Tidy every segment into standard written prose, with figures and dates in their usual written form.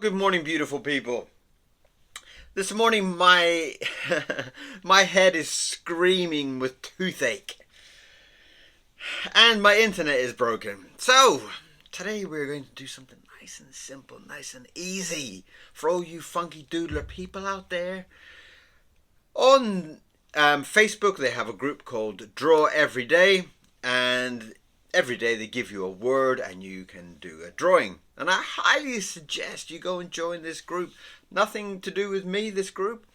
Good morning, beautiful people. This morning my my head is screaming with toothache and my internet is broken. So, today we're going to do something nice and simple, nice and easy for all you Funki Doodler people out there. On Facebook, they have a group called Draw Every Day, and every day they give you a word and you can do a drawing. And I highly suggest you go and join this group. Nothing to do with me, this group,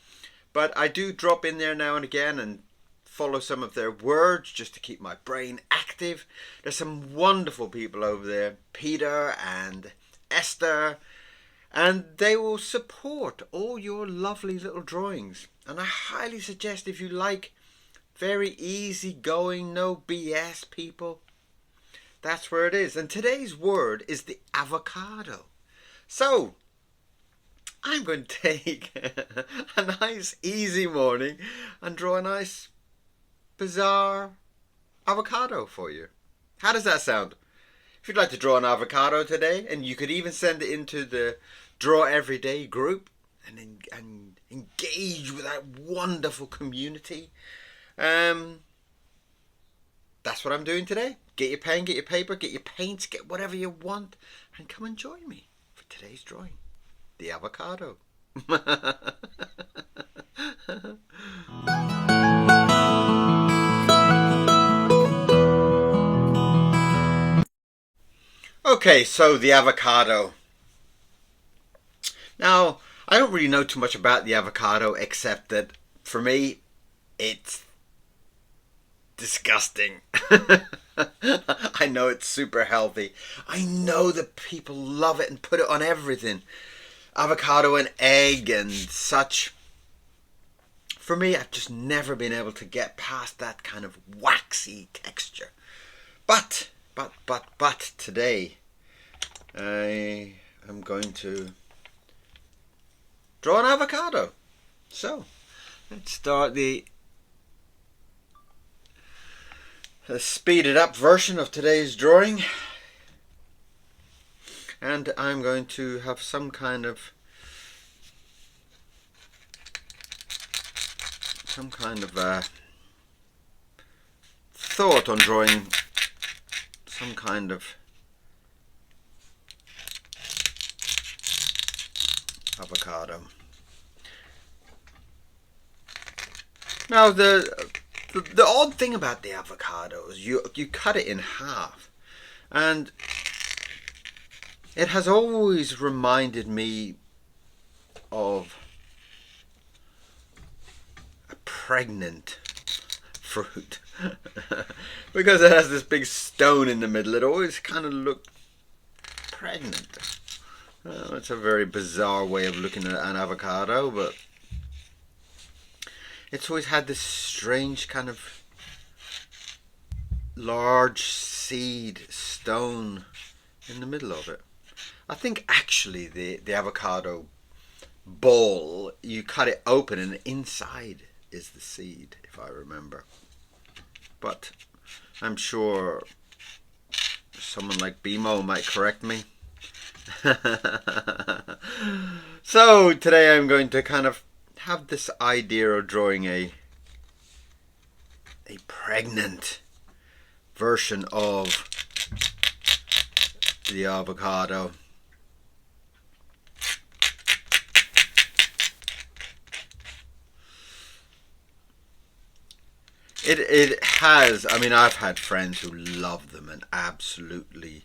but I do drop in there now and again and follow some of their words just to keep my brain active. There's some wonderful people over there, Peter and Esther, and they will support all your lovely little drawings. And I highly suggest, if you like very easy going, no BS people, that's where it is. And today's word is the avocado. So I'm going to take a nice easy morning and draw a nice bizarre avocado for you. How does that sound? If you'd like to draw an avocado today, and you could even send it into the Draw Everyday group and engage with that wonderful community. That's what I'm doing today. Get your pen, get your paper, get your paints, get whatever you want, and come and join me for today's drawing. The avocado. Okay, so the avocado. Now, I don't really know too much about the avocado except that for me, it's disgusting. I know it's super healthy. I know that people love it and put it on everything. Avocado and egg and such. For me, I've just never been able to get past that kind of waxy texture. But today I am going to draw an avocado. So, let's start the speeded up version of today's drawing. And I'm going to have some kind of thought on drawing some kind of avocado. Now the odd thing about the avocado is you cut it in half, and it has always reminded me of a pregnant fruit because it has this big stone in the middle. It always kind of looked pregnant. It's a very bizarre way of looking at an avocado, but it's always had this strange kind of large seed stone in the middle of it. I think actually the avocado ball, you cut it open and inside is the seed, if I remember. But I'm sure someone like BMO might correct me. So today I'm going to kind of have this idea of drawing a pregnant version of the avocado. It has, I mean, I've had friends who love them and absolutely,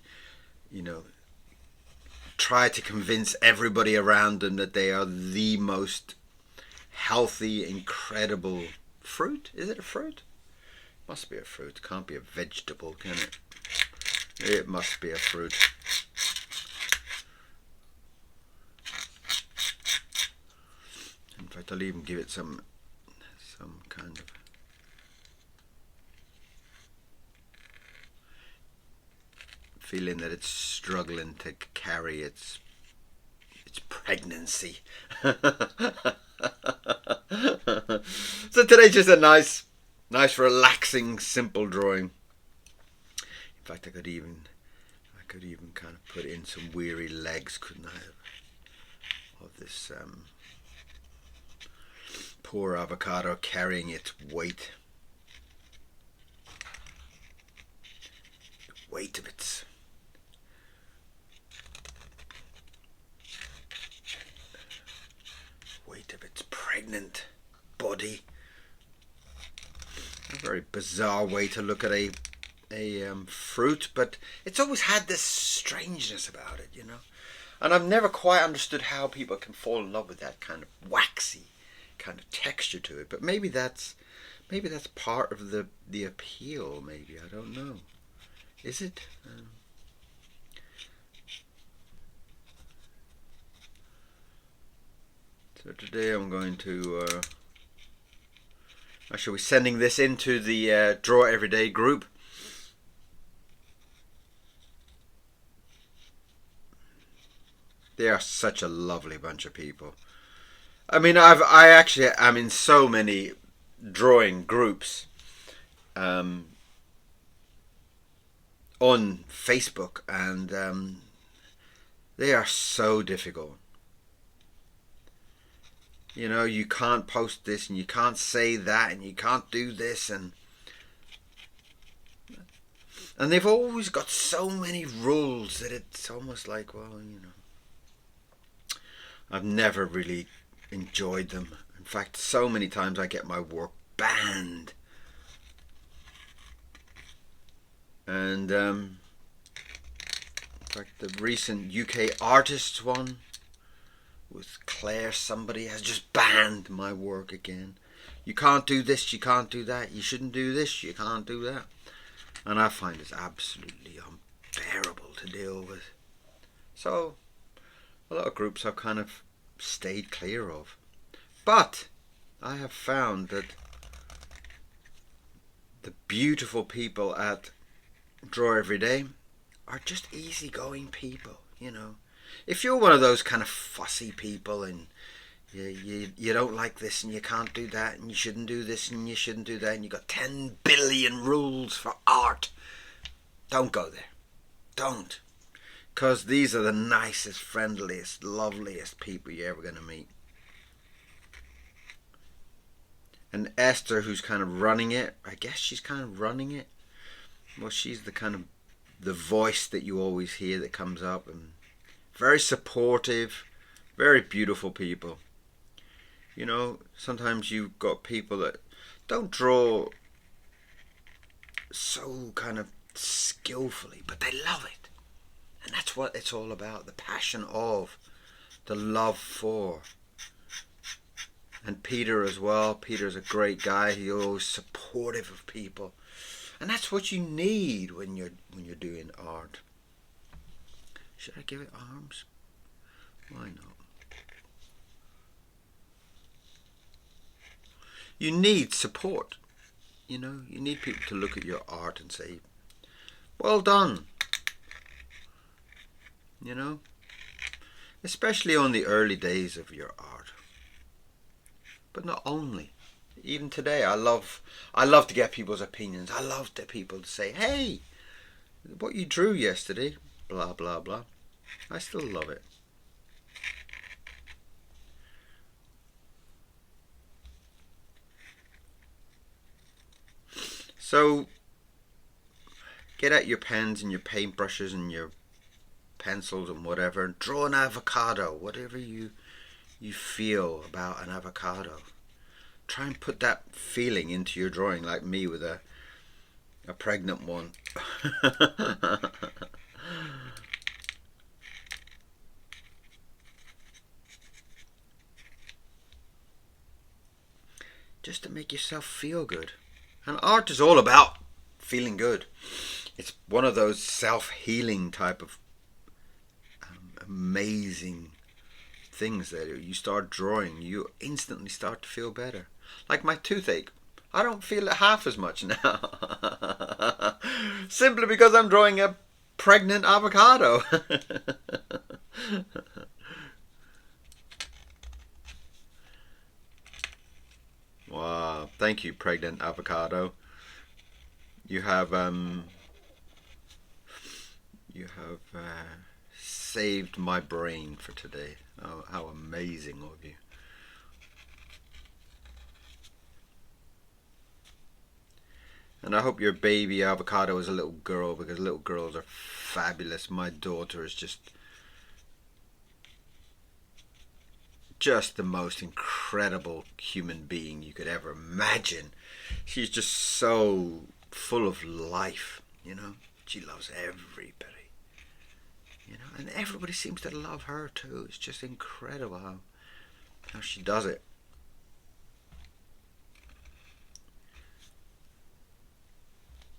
try to convince everybody around them that they are the most healthy, incredible fruit. Is it a fruit? Must be a fruit. It can't be a vegetable, can it? It must be a fruit. In fact, I'll even give it some kind of feeling that it's struggling to carry its pregnancy. So today's just a nice relaxing simple drawing. In fact, I could even kind of put in some weary legs, couldn't I? this poor avocado carrying its weight. Weight of its pregnant body. A very bizarre way to look at a fruit, but it's always had this strangeness about it, you know. And I've never quite understood how people can fall in love with that kind of waxy kind of texture to it. But maybe that's part of the appeal. Maybe, I don't know. Is it? So today I'm going to actually, we're sending this into the Draw Everyday group. They are such a lovely bunch of people. I mean, I actually am in so many drawing groups on Facebook, and they are so difficult. You know, you can't post this, and you can't say that, and you can't do this, and they've always got so many rules that it's almost like, well, you know, I've never really enjoyed them. In fact, so many times I get my work banned. And in fact, the recent UK artists one with Claire, somebody has just banned my work again. You can't do this, you can't do that, you shouldn't do this, you can't do that. And I find it's absolutely unbearable to deal with. So a lot of groups I've kind of stayed clear of. But I have found that the beautiful people at Draw Everyday are just easygoing people, you know. If you're one of those kind of fussy people and you don't like this and you can't do that and you shouldn't do this and you shouldn't do that and you've got 10 billion rules for art, don't go there. Don't. Because these are the nicest, friendliest, loveliest people you're ever going to meet. And Esther, who's kind of running it, I guess she's kind of running it. Well, she's the kind of the voice that you always hear that comes up, and very supportive, very beautiful people. You know, sometimes you've got people that don't draw so kind of skillfully, but they love it. And that's what it's all about, the passion of, the love for. And Peter as well. Peter's a great guy. He's always supportive of people. And that's what you need when you're doing art. Should I give it arms? Why not? You need support. You know, you need people to look at your art and say, well done. You know, especially on the early days of your art. But not only. Even today, I love to get people's opinions. I love to people to say, hey, what you drew yesterday, blah, blah, blah. I still love it. So, get out your pens and your paintbrushes and your pencils and whatever, and draw an avocado, whatever you feel about an avocado. Try and put that feeling into your drawing, like me with a pregnant one. Just to make yourself feel good. And art is all about feeling good. It's one of those self-healing type of amazing things that you start drawing, you instantly start to feel better. Like my toothache, I don't feel it half as much now. Simply because I'm drawing a pregnant avocado. Wow, thank you, pregnant avocado. You have saved my brain for today. Oh, how amazing of you. And I hope your baby Avocado is a little girl, because little girls are fabulous. My daughter is just the most incredible human being you could ever imagine. She's just so full of life, you know. She loves everybody, you know, and everybody seems to love her too. It's just incredible how she does it.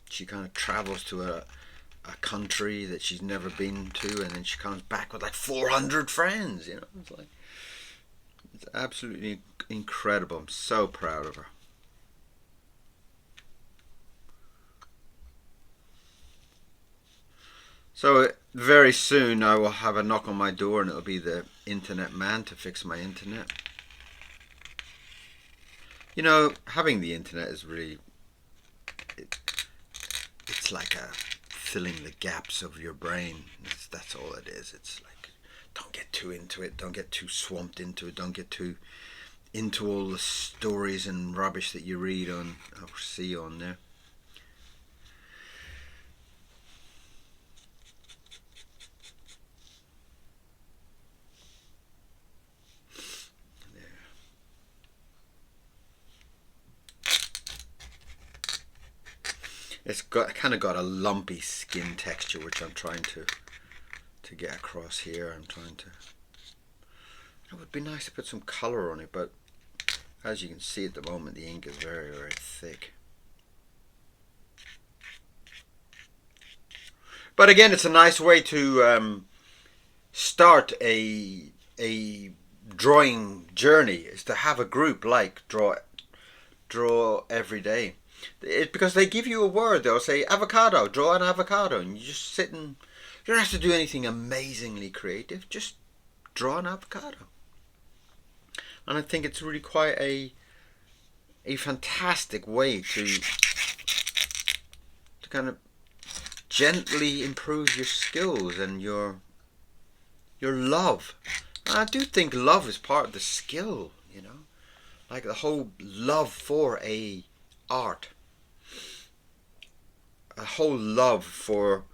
She kind of travels to a country that she's never been to, and then she comes back with like 400 friends, you know. It's absolutely incredible. I'm so proud of her. So very soon I will have a knock on my door, and it'll be the internet man to fix my internet. You know, having the internet is really, it's like filling the gaps of your brain. That's all it is. It's like, don't get too into it. Don't get too swamped into it. Don't get too into all the stories and rubbish that you read on or see on there. It's kind of got a lumpy skin texture, which I'm trying to get across here. It would be nice to put some color on it, but as you can see at the moment, the ink is very, very thick. But again, it's a nice way to start a drawing journey, is to have a group like draw every day. Because they give you a word. They'll say avocado, draw an avocado, and you just sit and you don't have to do anything amazingly creative. Just draw an avocado. And I think it's really quite a fantastic way to kind of gently improve your skills and your love. And I do think love is part of the skill, you know, like the whole love for a art, a whole love for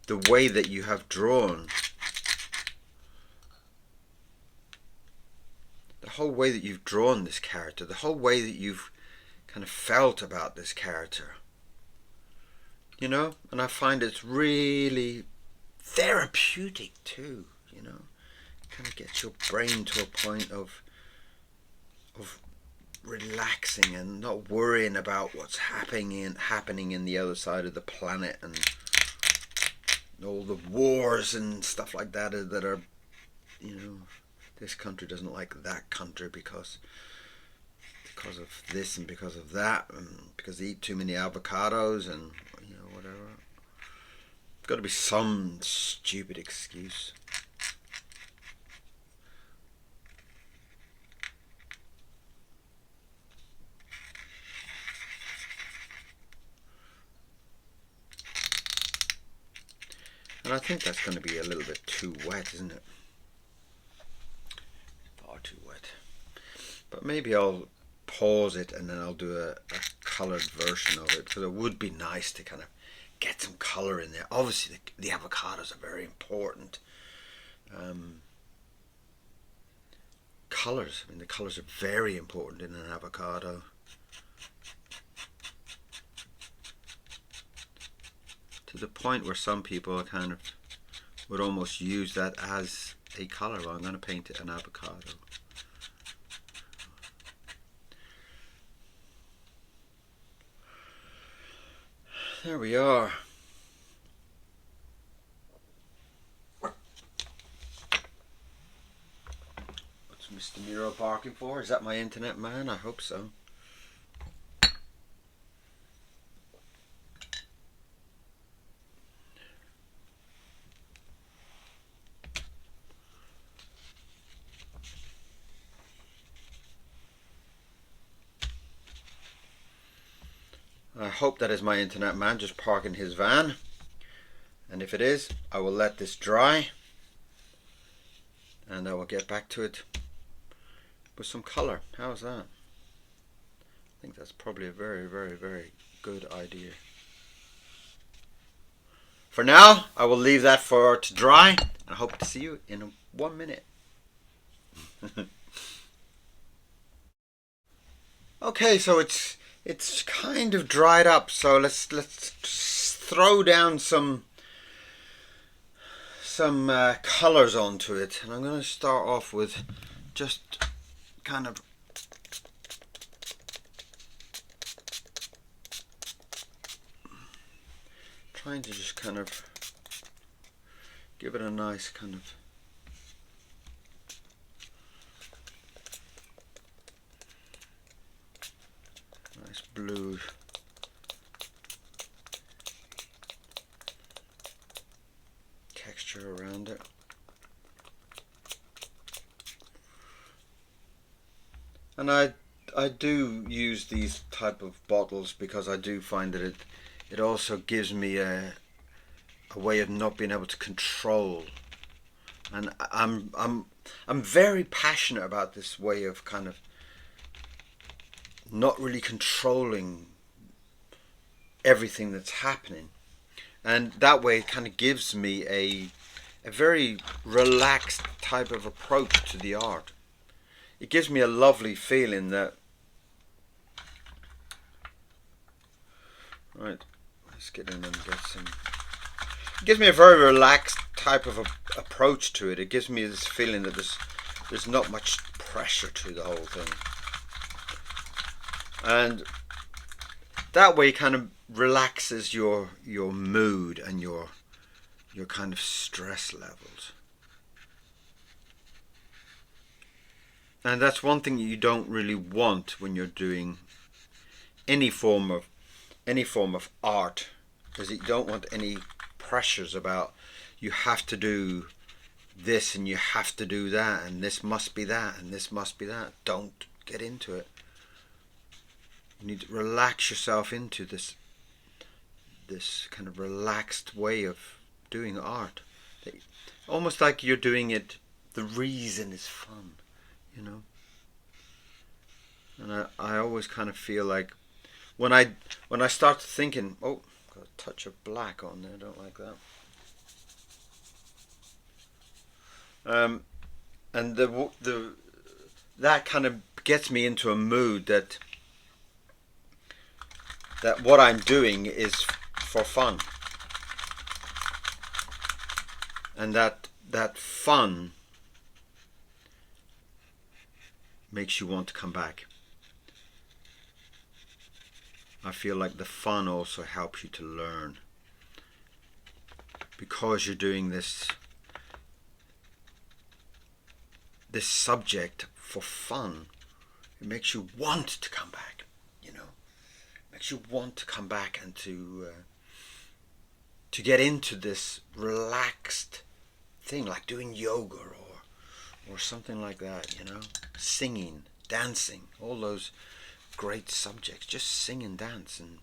the way that you have drawn, the whole way that you've drawn this character, the whole way that you've kind of felt about this character, you know. And I find it's really therapeutic too, you know. Kind of gets your brain to a point of relaxing and not worrying about what's happening in the other side of the planet, and all the wars and stuff like that are, you know, this country doesn't like that country because of this and because of that, and because they eat too many avocados, and you know, whatever. There's got to be some stupid excuse. And I think that's going to be a little bit too wet, isn't it? Far too wet. But maybe I'll pause it and then I'll do a coloured version of it, because it would be nice to kind of get some colour in there. Obviously the avocados are very important. Colours, I mean, the colours are very important in an avocado. To the point where some people kind of would almost use that as a colour. Well, I'm going to paint it an avocado. There we are. What's Mr. Miro barking for? Is that my internet man? I hope so. I hope that is my internet man just parking his van, and if it is, I will let this dry and I will get back to it with some color. How's that? I think that's probably a very, very, very good idea. For now, I will leave that to dry, and I hope to see you in 1 minute. Okay, so it's kind of dried up, so let's throw down some colors onto it, and I'm going to start off with just kind of trying to just kind of give it a nice kind of nice blue texture around it. And I do use these type of bottles because I do find that it also gives me a way of not being able to control, and I'm very passionate about this way of kind of not really controlling everything that's happening, and that way it kind of gives me a very relaxed type of approach to the art. It gives me a lovely feeling that, right, let's get in and get some. It gives me a very relaxed type of approach to it. It gives me this feeling that there's not much pressure to the whole thing, and that way kind of relaxes your mood and your kind of stress levels. And that's one thing you don't really want when you're doing any form of art, because you don't want any pressures about you have to do this and you have to do that and this must be that and this must be that. Don't get into it. You need to relax yourself into this kind of relaxed way of doing art. Almost like you're doing it, the reason is fun, you know. And I always kind of feel like when I start thinking, oh, got a touch of black on there, I don't like that. And that kind of gets me into a mood that what I'm doing is for fun, and that fun makes you want to come back. I feel like the fun also helps you to learn, because you're doing this subject for fun. It makes you want to come back, you know. It makes you want to come back and to get into this relaxed thing, like doing yoga or something like that, you know. Singing, dancing, all those great subjects. Just sing and dance, and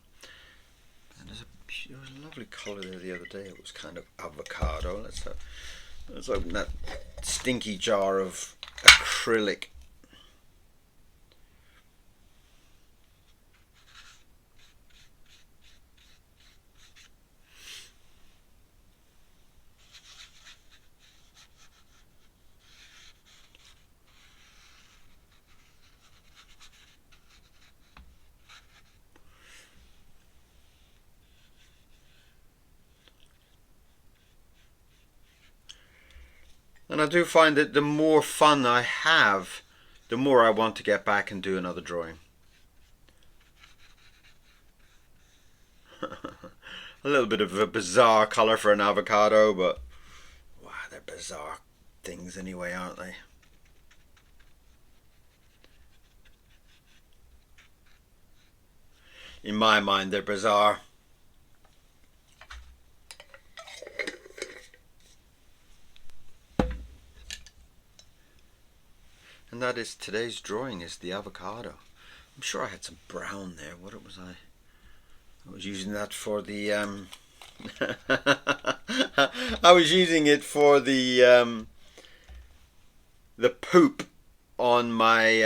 there was a lovely colour there the other day. It was kind of avocado. Let's open that stinky jar of acrylic. And I do find that the more fun I have, the more I want to get back and do another drawing. A little bit of a bizarre colour for an avocado, but wow, they're bizarre things anyway, aren't they? In my mind, they're bizarre. And that is today's drawing, is the avocado. I'm sure I had some brown there. What was I? I was using that for the I was using it for the the poop on my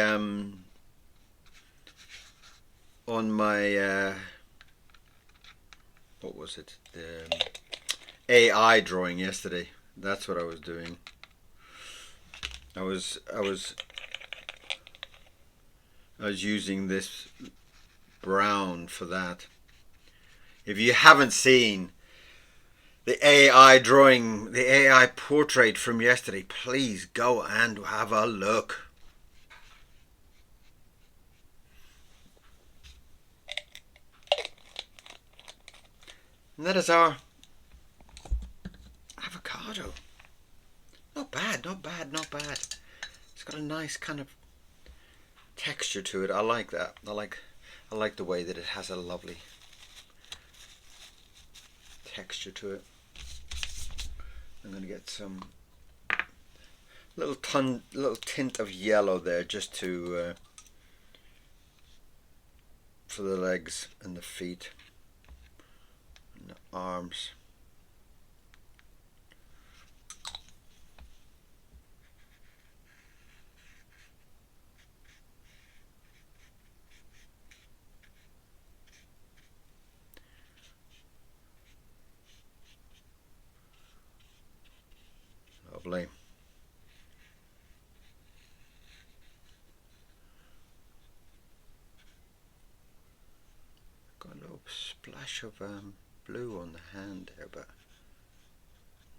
what was it, the AI drawing yesterday. That's what I was doing. I was using this brown for that. If you haven't seen the AI drawing, the AI portrait from yesterday, please go and have a look. And that is our avocado. Not bad, not bad, not bad. It's got a nice kind of texture to it. I like that. I like the way that it has a lovely texture to it. I'm going to get some little tint of yellow there, just to for the legs and the feet and the arms. Lovely. Got a little splash of blue on the hand there, but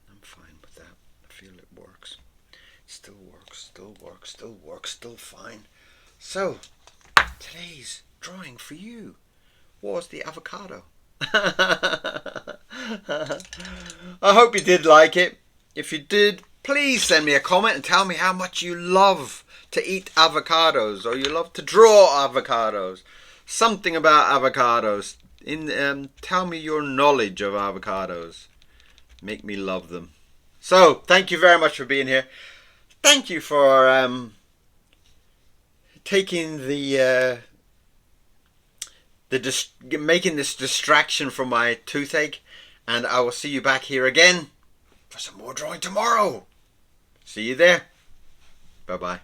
I'm fine with that. I feel it works. Still works, still works, still works, still fine. So, today's drawing for you was the avocado. I hope you did like it. If you did, please send me a comment and tell me how much you love to eat avocados, or you love to draw avocados. Something about avocados. Tell me your knowledge of avocados. Make me love them. So, thank you very much for being here. Thank you for taking making this distraction from my toothache, and I will see you back here again for some more drawing tomorrow. See you there. Bye bye.